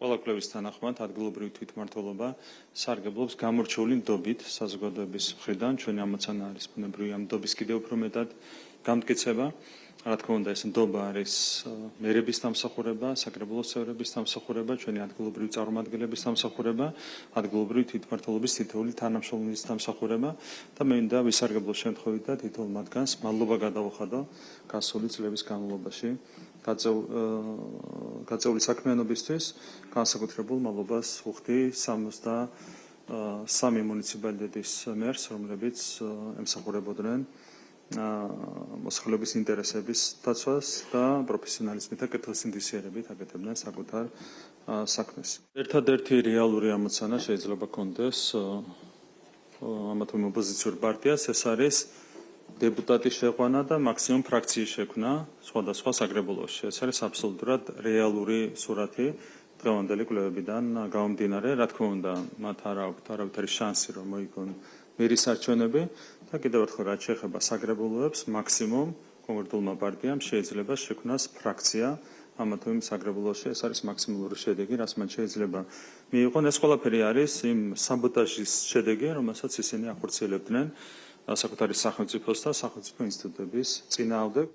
ყველა კვლევის თანახმად ადგილობრივი თვითმმართველობა სარგებლობს გამორჩეული ნდობით საზოგადოების მხრიდან. ჩვენი ამოცანა არის ბუნებრივი ამ ნდობის კიდევ უფრო მეტად გამტკიცება. რა თქმა უნდა, ეს ნდობა არის მერების დამსახურება, საკრებულოს წევრების დამსახურება, ჩვენი ადგილობრივი წარმომადგენლების დამსახურება, ადგილობრივი თვითმმართველობის თითოეული თანამშრომლის დამსახურება და მე მინდა ვისარგებლო შემთხვევით და თითოეულ მათგანს მადლობა გადავუხადო გასული წლების განმავლობაში გაწეული საქმიანობისთვის. განსაკუთრებულ მადლობას ვუხდი 63 მუნიციპალიტეტის მერს, რომლებიც ემსახურებოდნენ მოსახლეობის ინტერესების დაცვას და პროფესიონალიზმით და კეთილსინდისიერებით აკეთებდნენ საკუთარ საქმეს. ერთადერთი რეალური ამოცანა შეიძლება კონდეს ამა თუ იმ ოპოზიციურ პარტიას, ეს არის დეპუტატის შეყვანა და მაქსიმუმ ფრაქციის შექმნა სხვადასხვა საკრებულოში. ეს არის აბსოლუტურად რეალური სურათი დღევანდელი კვლევებიდან გამომდინარე. რა თქმა უნდა, მათ არ აქვთ არავითარი შანსი, რომ მოიგონ მერის არჩევნები და კიდევ ერთხელ რაც შეეხება საკრებულოებს, მაქსიმუმ კონკრეტულმა პარტიამ შეიძლება შექმნას ფრაქცია ამა თუ იმ საკრებულოში. ეს არის მაქსიმალური შედეგი, რაც მათ შეიძლება მიიღონ. ეს ყველაფერი არის იმ საბოტაჟის შედეგი, რომელსაც ისინი ახორციელებდნენ საკუთარი სახელმწიფოს და სახელმწიფო ინსტიტუტების წინააღმდეგ.